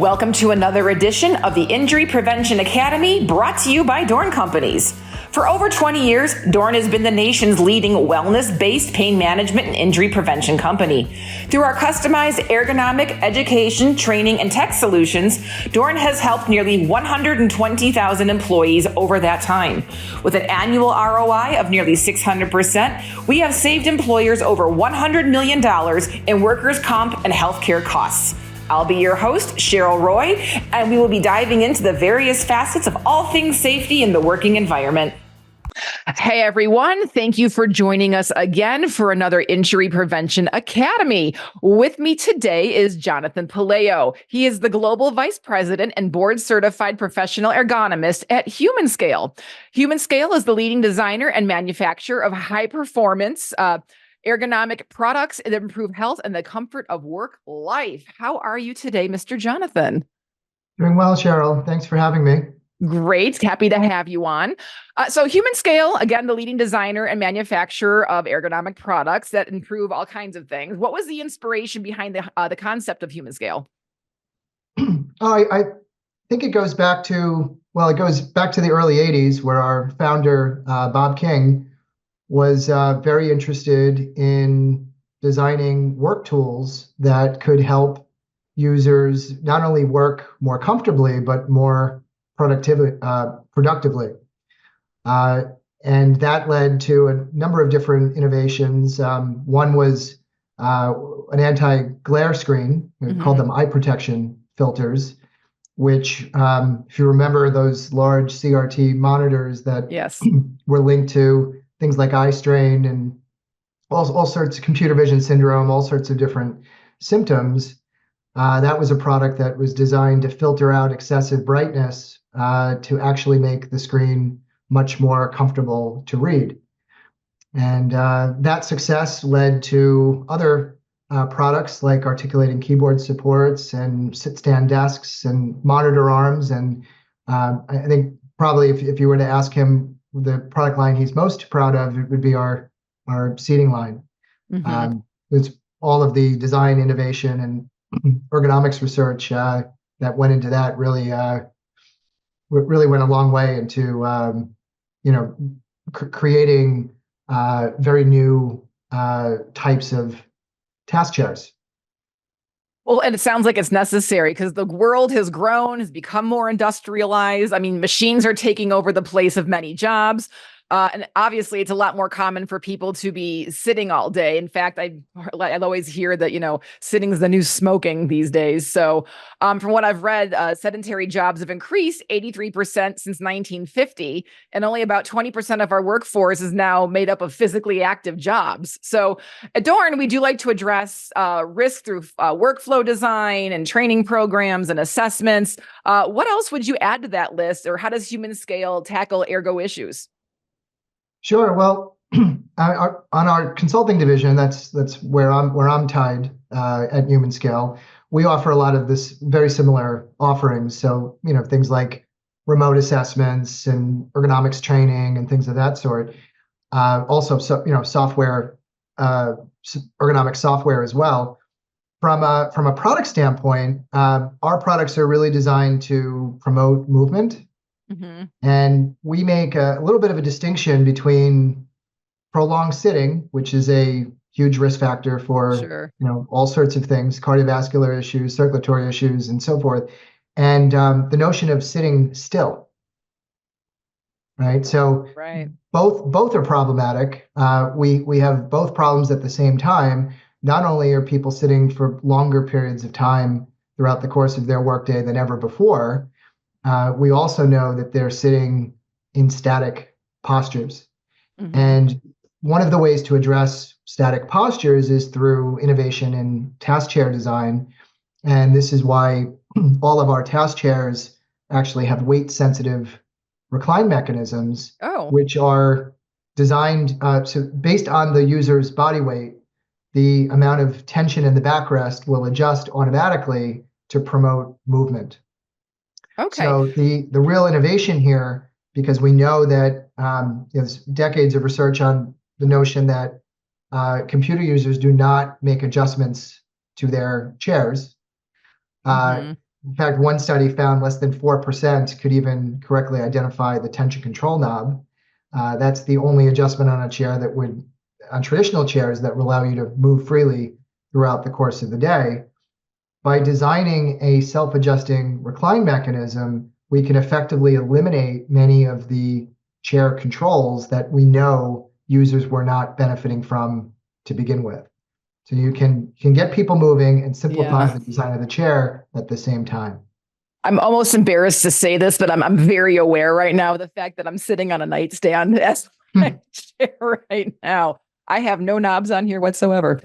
Welcome to another edition of the Injury Prevention Academy, brought to you by DORN Companies. For over 20 years, DORN has been the nation's leading wellness-based pain management and injury prevention company. Through our customized ergonomic education, training, and tech solutions, DORN has helped nearly 120,000 employees over that time. With an annual ROI of nearly 600%, we have saved employers over $100 million in workers' comp and healthcare costs. I'll be your host, Cheryl Roy, and we will be diving into the various facets of all things safety in the working environment. Hey, everyone. Thank you for joining us again for another Injury Prevention Academy. With me today is Jonathan Puleio. He is the Global Vice President and Board Certified Professional Ergonomist at Humanscale. Humanscale is the leading designer and manufacturer of high-performance ergonomic products that improve health and the comfort of work life. How are you today, Mr. Jonathan? Doing well, Cheryl. Thanks for having me. Great. Happy to have you on. So Humanscale, again, the leading designer and manufacturer of ergonomic products that improve all kinds of things. What was the inspiration behind the concept of Humanscale? I think it goes back to the early 80s, where our founder, Bob King, was very interested in designing work tools that could help users not only work more comfortably, but more productively. And that led to a number of different innovations. One was an anti-glare screen. We called them eye protection filters, which, if you remember those large CRT monitors that were linked to things like eye strain and all sorts of computer vision syndrome, all sorts of different symptoms. That was a product that was designed to filter out excessive brightness to actually make the screen much more comfortable to read. And that success led to other products like articulating keyboard supports and sit-stand desks and monitor arms. And I think probably if you were to ask him the product line he's most proud of, it would be our seating line. It's all of the design, innovation, and ergonomics research that went into that really went a long way into creating very new types of task chairs. Well, and it sounds like it's necessary because the world has grown, has become more industrialized. I mean, machines are taking over the place of many jobs. And obviously, it's a lot more common for people to be sitting all day. In fact, I always hear that, sitting is the new smoking these days. So from what I've read, sedentary jobs have increased 83% since 1950. And only about 20% of our workforce is now made up of physically active jobs. So at DORN, we do like to address risk through workflow design and training programs and assessments. What else would you add to that list? Or how does Humanscale tackle ergo issues? Sure. Well, on our consulting division, that's where I'm tied at Humanscale. We offer a lot of this very similar offerings. So things like remote assessments and ergonomics training and things of that sort. Also, software, ergonomic software as well. From a product standpoint, our products are really designed to promote movement. And we make a little bit of a distinction between prolonged sitting, which is a huge risk factor for all sorts of things, cardiovascular issues, circulatory issues, and so forth, and the notion of sitting still. Right. So both are problematic. We have both problems at the same time. Not only are people sitting for longer periods of time throughout the course of their workday than ever before, we also know that they're sitting in static postures. And one of the ways to address static postures is through innovation in task chair design. And this is why all of our task chairs actually have weight-sensitive recline mechanisms, which are designed so based on the user's body weight. The amount of tension in the backrest will adjust automatically to promote movement. Okay. So the real innovation here, because we know that there's decades of research on the notion that computer users do not make adjustments to their chairs. In fact, one study found less than 4% could even correctly identify the tension control knob. That's the only adjustment on a chair that would, on traditional chairs, that would allow you to move freely throughout the course of the day. By designing a self-adjusting recline mechanism, we can effectively eliminate many of the chair controls that we know users were not benefiting from to begin with. So you can get people moving and simplify Yeah. the design of the chair at the same time. I'm almost embarrassed to say this, but I'm very aware right now of the fact that I'm sitting on a nightstand as my chair right now. I have no knobs on here whatsoever.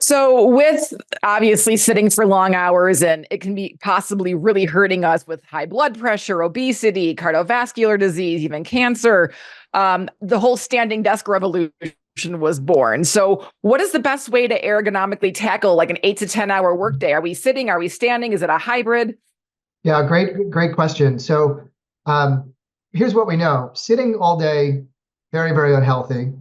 So with obviously sitting for long hours, and it can be possibly really hurting us with high blood pressure, obesity, cardiovascular disease, even cancer, the whole standing desk revolution was born. So what is the best way to ergonomically tackle like an 8 to 10 hour workday? Are we sitting? Are we standing? Is it a hybrid? Yeah, great question. So here's what we know. Sitting all day, very, very unhealthy.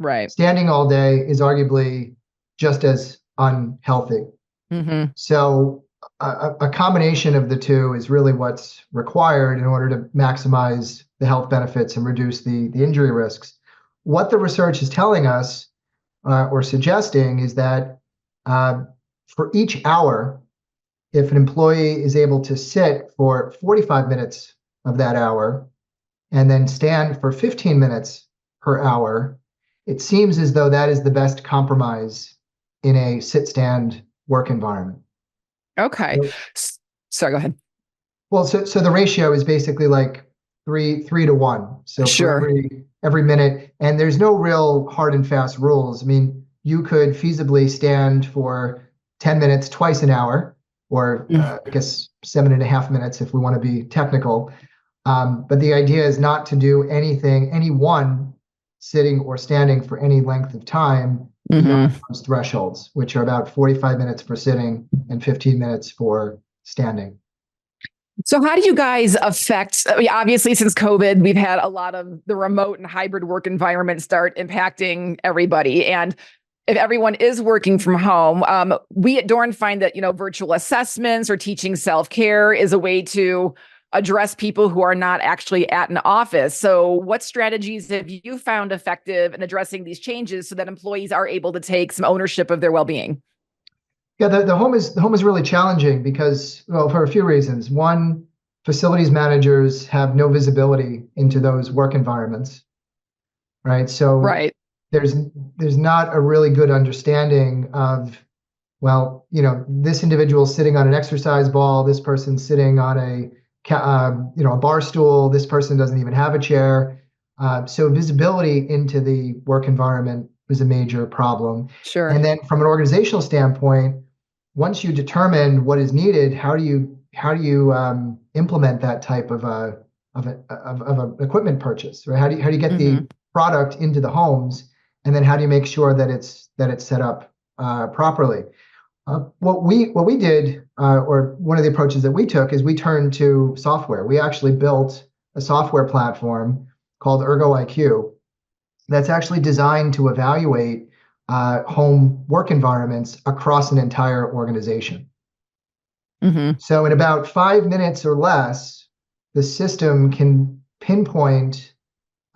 Right. Standing all day is arguably just as unhealthy. Mm-hmm. So a combination of the two is really what's required in order to maximize the health benefits and reduce the injury risks. What the research is telling us or suggesting is that for each hour, if an employee is able to sit for 45 minutes of that hour and then stand for 15 minutes per hour, it seems as though that is the best compromise in a sit-stand work environment. Okay. Sorry, go ahead. Well, so the ratio is basically like three to one. So Sure. for every minute, and there's no real hard and fast rules. I mean, you could feasibly stand for 10 minutes twice an hour, or I guess 7.5 minutes if we want to be technical. But the idea is not to do any one sitting or standing for any length of time beyond those thresholds, which are about 45 minutes for sitting and 15 minutes for standing. So how do you guys affect, obviously since COVID, we've had a lot of the remote and hybrid work environment start impacting everybody. And if everyone is working from home, we at DORN find that, virtual assessments or teaching self-care is a way to address people who are not actually at an office. So what strategies have you found effective in addressing these changes so that employees are able to take some ownership of their well-being? Yeah, the home is really challenging because, well, for a few reasons. One, facilities managers have no visibility into those work environments, right? So Right. there's not a really good understanding of, well, this individual sitting on an exercise ball, this person's sitting on a bar stool, this person doesn't even have a chair. So visibility into the work environment is a major problem. Sure. And then from an organizational standpoint, once you determine what is needed, how do you implement that type of an equipment purchase, right? How do you get the product into the homes, and then how do you make sure that it's set up properly? What we did, or one of the approaches that we took, is we turned to software. We actually built a software platform called ErgoIQ that's actually designed to evaluate home work environments across an entire organization. So in about 5 minutes or less, the system can pinpoint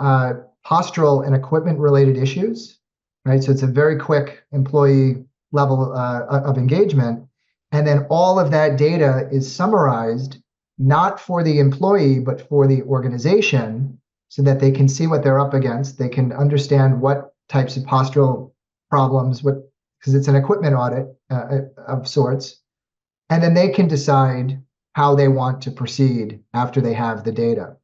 postural and equipment-related issues, right? So it's a very quick employee level of engagement. And then all of that data is summarized, not for the employee, but for the organization, so that they can see what they're up against. They can understand what types of postural problems, because it's an equipment audit of sorts. And then they can decide how they want to proceed after they have the data.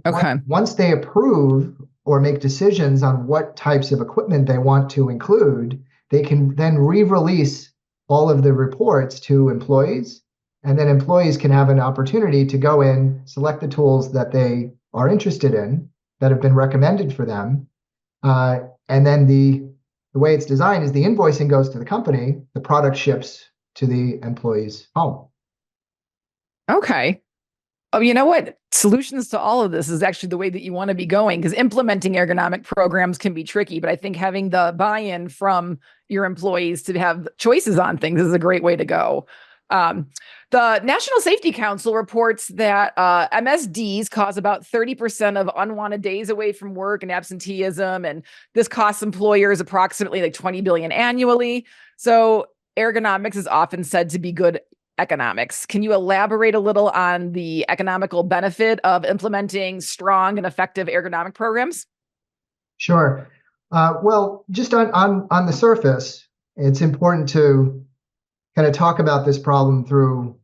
Okay. Once they approve or make decisions on what types of equipment they want to include, they can then re-release all of the reports to employees, and then employees can have an opportunity to go in, select the tools that they are interested in, that have been recommended for them, and then the way it's designed is the invoicing goes to the company, the product ships to the employee's home. Okay. Oh, you know what? Solutions to all of this is actually the way that you want to be going, because implementing ergonomic programs can be tricky, but I think having the buy-in from your employees to have choices on things is a great way to go. The National Safety Council reports that MSDs cause about 30% of unwanted days away from work and absenteeism, and this costs employers approximately like $20 billion annually. So ergonomics is often said to be good economics. Can you elaborate a little on the economical benefit of implementing strong and effective ergonomic programs? Sure. Well, just on the surface, it's important to kind of talk about this problem through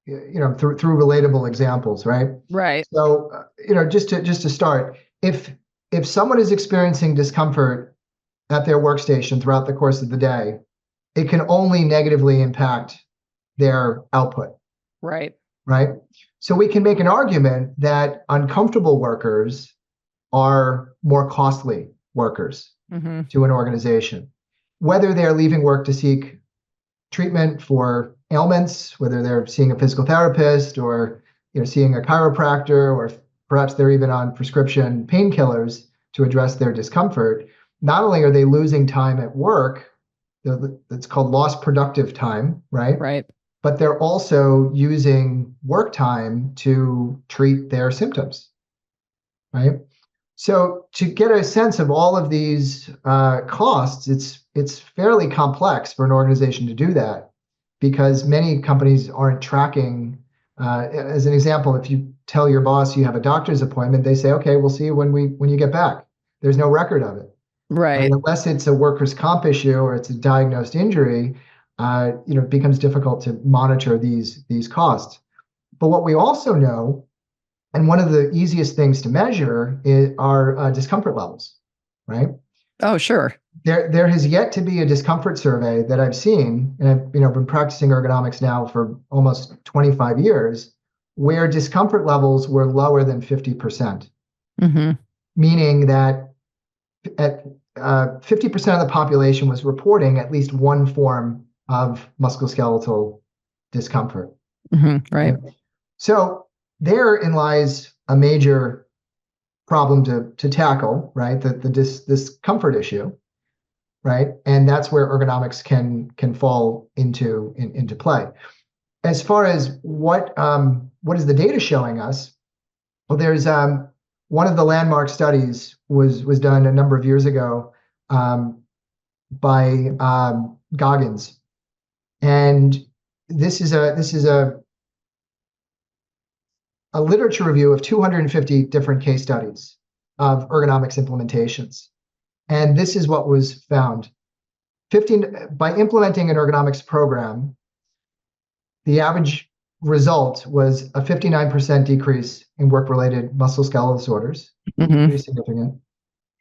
relatable examples, right? Right. So, just to start, if someone is experiencing discomfort at their workstation throughout the course of the day, it can only negatively impact their output. Right. Right. So we can make an argument that uncomfortable workers are more costly workers to an organization, whether they're leaving work to seek treatment for ailments, whether they're seeing a physical therapist or seeing a chiropractor, or perhaps they're even on prescription painkillers to address their discomfort. Not only are they losing time at work, it's called lost productive time, right? Right. But they're also using work time to treat their symptoms, right? So to get a sense of all of these costs, it's fairly complex for an organization to do that, because many companies aren't tracking. As an example, if you tell your boss you have a doctor's appointment, they say, "Okay, we'll see you when you get back." There's no record of it, right? Unless it's a workers' comp issue or it's a diagnosed injury, it becomes difficult to monitor these costs. But what we also know, and one of the easiest things to measure, are discomfort levels, right? Oh, sure. There has yet to be a discomfort survey that I've seen, and I've been practicing ergonomics now for almost 25 years, where discomfort levels were lower than 50%. Meaning that at 50% of the population was reporting at least one form of musculoskeletal discomfort. Right. So therein lies a major problem to tackle, right? The discomfort issue, right? And that's where ergonomics can fall into play. As far as what is the data showing us? Well, there's one of the landmark studies was done a number of years ago by Goggins, and this is a literature review of 250 different case studies of ergonomics implementations. And this is what was found. By implementing an ergonomics program, the average result was a 59% decrease in work-related musculoskeletal disorders, pretty significant.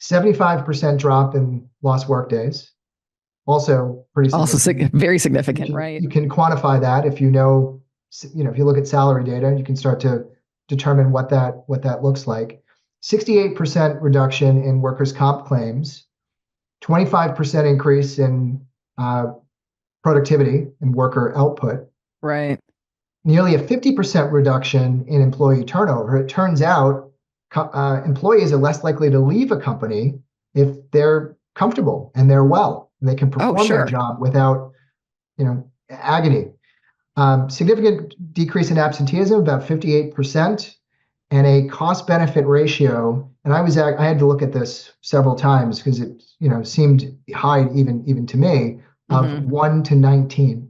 75% drop in lost work days, also pretty significant. Also very significant, right? You can quantify that if if you look at salary data, you can start to determine what that looks like. 68% reduction in workers' comp claims, 25% increase in productivity and worker output. Right. Nearly a 50% reduction in employee turnover. It turns out employees are less likely to leave a company if they're comfortable and they're well, and they can perform their job without, agony. Significant decrease in absenteeism, about 58%, and a cost-benefit ratio. And I had to look at this several times because it, seemed high even to me, of 1 to 19.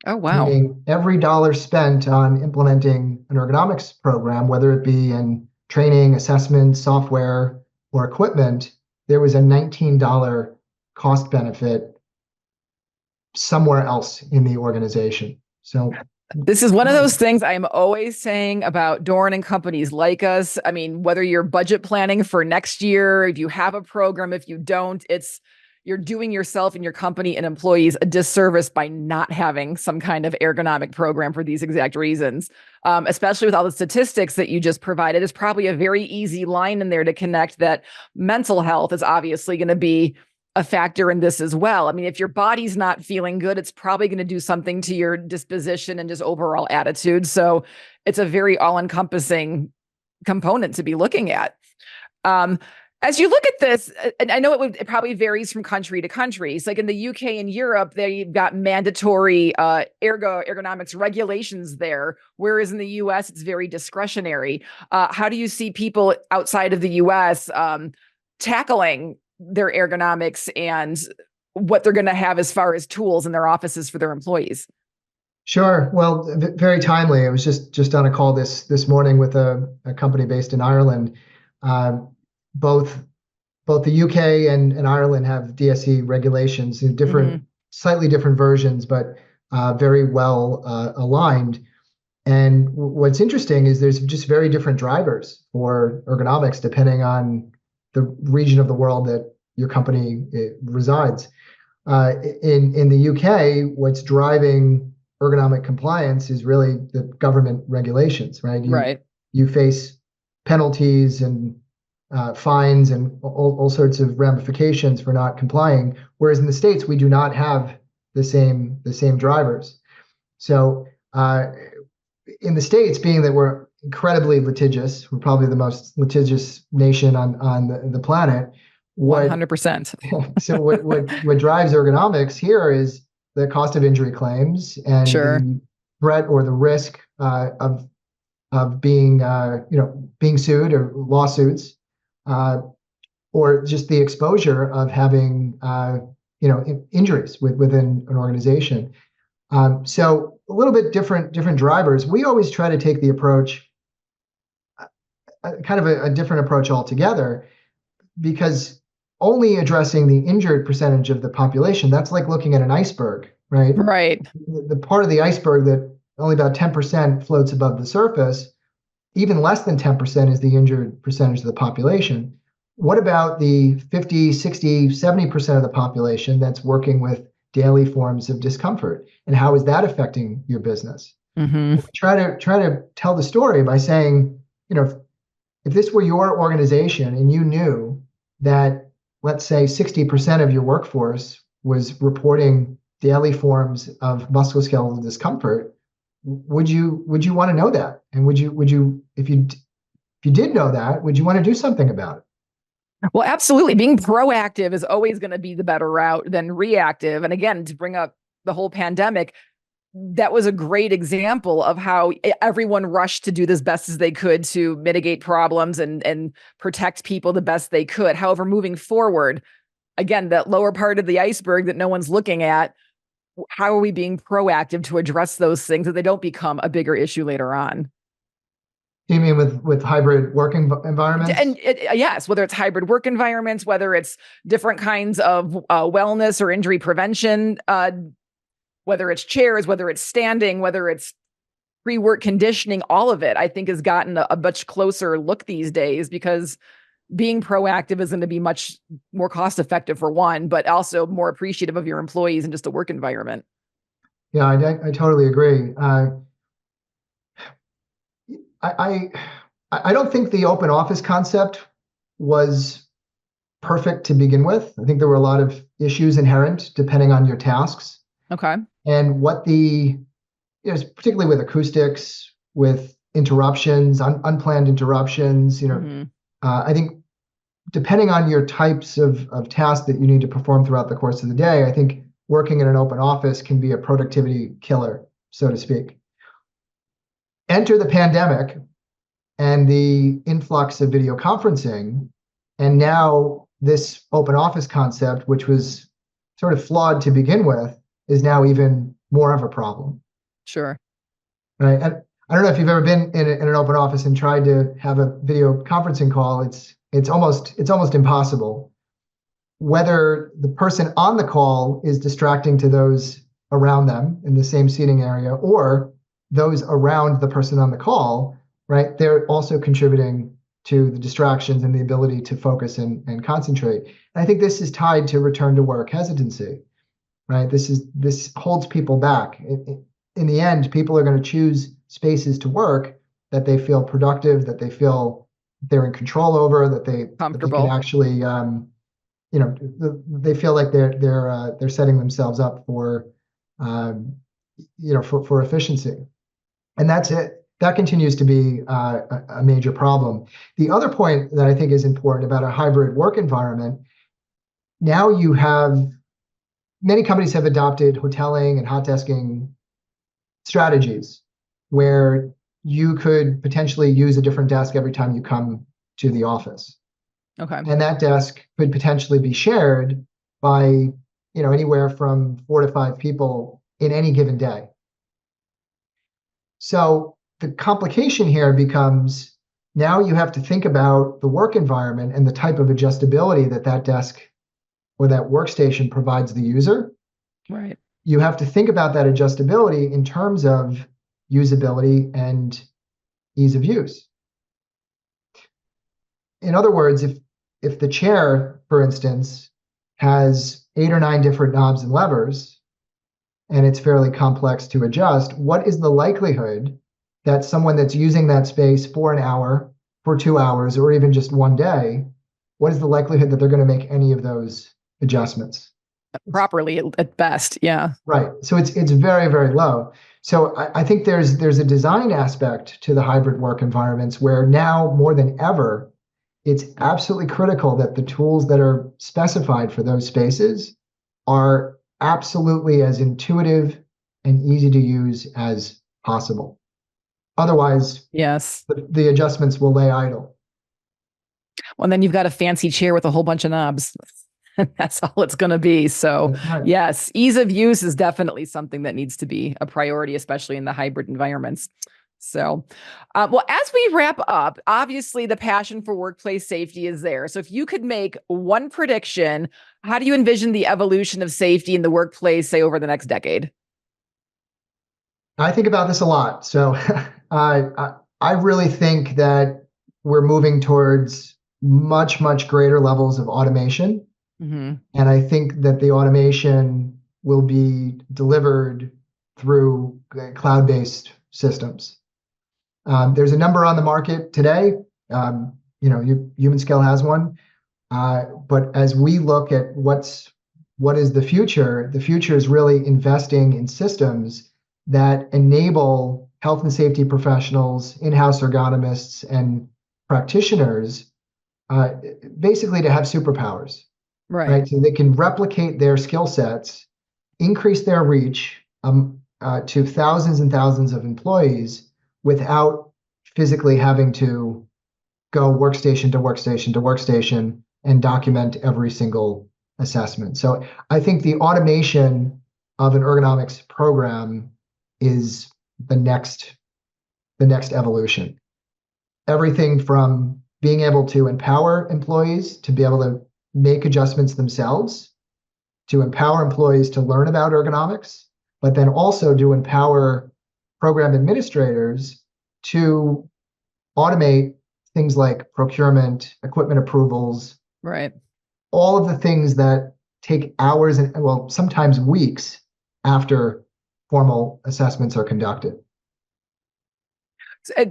Oh, wow. Meaning every dollar spent on implementing an ergonomics program, whether it be in training, assessment, software, or equipment, there was a $19 cost benefit somewhere else in the organization. So this is one of those things I'm always saying about DORN and companies like us. I mean, whether you're budget planning for next year, if you have a program, if you don't, you're doing yourself and your company and employees a disservice by not having some kind of ergonomic program for these exact reasons. Especially with all the statistics that you just provided, it's probably a very easy line in there to connect that mental health is obviously going to be a factor in this as well. I mean, if your body's not feeling good, it's probably going to do something to your disposition and just overall attitude. So it's a very all-encompassing component to be looking at. As you look at this, and I know it probably varies from country to country. So like in the UK and Europe, they've got mandatory ergonomics regulations there, whereas in the US, it's very discretionary. How do you see people outside of the US tackling their ergonomics and what they're going to have as far as tools in their offices for their employees? Sure. Well, very timely. I was just on a call this morning with a company based in Ireland. Both the UK and Ireland have DSE regulations in slightly different versions, but very well aligned. And what's interesting is there's just very different drivers for ergonomics depending on the region of the world that your company resides. In the UK, what's driving ergonomic compliance is really the government regulations, right? You face penalties and fines and all sorts of ramifications for not complying. Whereas in the States, we do not have the same drivers. So in the States, being that we're incredibly litigious, we're probably the most litigious nation on the planet. 100%. So what drives ergonomics here is the cost of injury claims and the threat or the risk of being being sued or lawsuits, or just the exposure of having injuries within an organization. So a little bit different drivers. We always try to take the approach, kind of a different approach altogether, because only addressing the injured percentage of the population, that's like looking at an iceberg, right? Right. The part of the iceberg that only about 10% floats above the surface, even less than 10% is the injured percentage of the population. What about the 50, 60, 70% of the population that's working with daily forms of discomfort? And how is that affecting your business? Try to tell the story by saying, if this were your organization and you knew that, let's say, 60% of your workforce was reporting daily forms of musculoskeletal discomfort, would you want to know that? And would you if you did know that, would you want to do something about it? Well, absolutely. Being proactive is always going to be the better route than reactive. And again, to bring up the whole pandemic, that was a great example of how everyone rushed to do as best as they could to mitigate problems and protect people the best they could. However, moving forward, again, that lower part of the iceberg that no one's looking at, how are we being proactive to address those things so they don't become a bigger issue later on? You mean with hybrid working environments? And yes, whether it's hybrid work environments, whether it's different kinds of wellness or injury prevention, whether it's chairs, whether it's standing, whether it's pre-work conditioning, all of it, I think, has gotten a much closer look these days, because being proactive is going to be much more cost effective for one, but also more appreciative of your employees and just the work environment. Yeah, I totally agree. I don't think the open office concept was perfect to begin with. I think there were a lot of issues inherent depending on your tasks. Okay. And what particularly with acoustics, with interruptions, unplanned interruptions, I think depending on your types of tasks that you need to perform throughout the course of the day, I think working in an open office can be a productivity killer, so to speak. Enter the pandemic and the influx of video conferencing, and now this open office concept, which was sort of flawed to begin with, is now even more of a problem. Sure. Right. And I don't know if you've ever been in an open office and tried to have a video conferencing call. It's almost impossible. Whether the person on the call is distracting to those around them in the same seating area, or those around the person on the call, right? They're also contributing to the distractions and the ability to focus and concentrate. And I think this is tied to return to work hesitancy, right? This holds people back. In the end, people are going to choose spaces to work that they feel productive, that they feel they're in control over, that they can actually, they feel like they're setting themselves up for, for efficiency. And that's it. that continues to be a major problem. The other point that I think is important about a hybrid work environment, now you have many companies have adopted hoteling and hot desking strategies where you could potentially use a different desk every time you come to the office. Okay. And that desk could potentially be shared by, anywhere from 4 to 5 people in any given day. So the complication here becomes now you have to think about the work environment and the type of adjustability that desk or that workstation provides the user. Right. You have to think about that adjustability in terms of usability and ease of use. In other words, if the chair, for instance, has 8 or 9 different knobs and levers, and it's fairly complex to adjust, what is the likelihood that someone that's using that space for an hour, for 2 hours, or even just one day, what is the likelihood that they're going to make any of those adjustments? Properly at best, yeah. Right. So it's very, very low. So I think there's a design aspect to the hybrid work environments where now more than ever, it's absolutely critical that the tools that are specified for those spaces are absolutely as intuitive and easy to use as possible. Otherwise, yes, the adjustments will lay idle. Well, then you've got a fancy chair with a whole bunch of knobs. That's all it's going to be. So right. Yes, ease of use is definitely something that needs to be a priority, especially in the hybrid environments. So, well, as we wrap up, obviously the passion for workplace safety is there. So if you could make one prediction, how do you envision the evolution of safety in the workplace, say, over the next decade? I think about this a lot. So I really think that we're moving towards much, much greater levels of automation. Mm-hmm. And I think that the automation will be delivered through cloud-based systems. There's a number on the market today. Humanscale has one. But as we look at what is the future is really investing in systems that enable health and safety professionals, in-house ergonomists, and practitioners basically to have superpowers. Right. So they can replicate their skill sets, increase their reach to thousands and thousands of employees without physically having to go workstation to workstation to workstation and document every single assessment. So I think the automation of an ergonomics program is the next evolution. Everything from being able to empower employees to be able to make adjustments themselves, to empower employees to learn about ergonomics, but then also to empower program administrators to automate things like procurement, equipment approvals, right? All of the things that take hours and, well, sometimes weeks after formal assessments are conducted.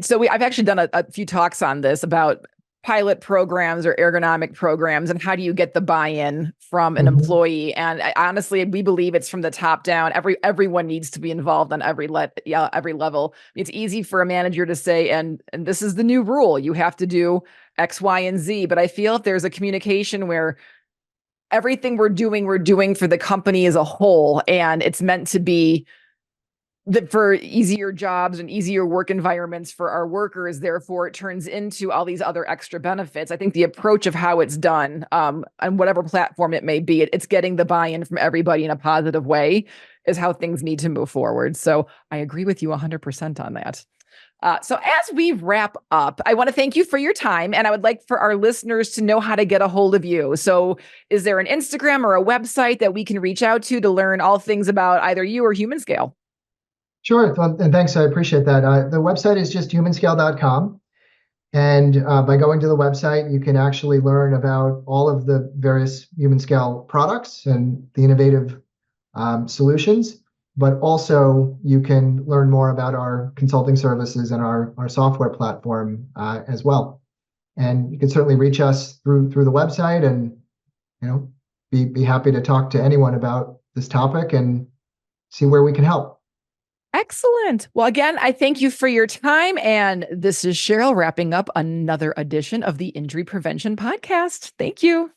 So I've actually done a few talks on this about pilot programs or ergonomic programs and how do you get the buy-in from an employee. And honestly, we believe it's from the top down. Everyone needs to be involved on every level. It's easy for a manager to say, and this is the new rule, you have to do X, Y, and Z. But I feel if there's a communication where everything we're doing for the company as a whole, and it's meant to be for easier jobs and easier work environments for our workers, therefore it turns into all these other extra benefits. I think the approach of how it's done on whatever platform it may be, it's getting the buy-in from everybody in a positive way is how things need to move forward. So I agree with you 100% on that. So as we wrap up, I want to thank you for your time, and I would like for our listeners to know how to get a hold of you. So is there an Instagram or a website that we can reach out to learn all things about either you or Humanscale? Sure, and thanks. I appreciate that. The website is just humanscale.com. And by going to the website, you can actually learn about all of the various Humanscale products and the innovative solutions. But also, you can learn more about our consulting services and our software platform as well. And you can certainly reach us through the website, and be happy to talk to anyone about this topic and see where we can help. Excellent. Well, again, I thank you for your time. And this is Cheryl wrapping up another edition of the Injury Prevention Podcast. Thank you.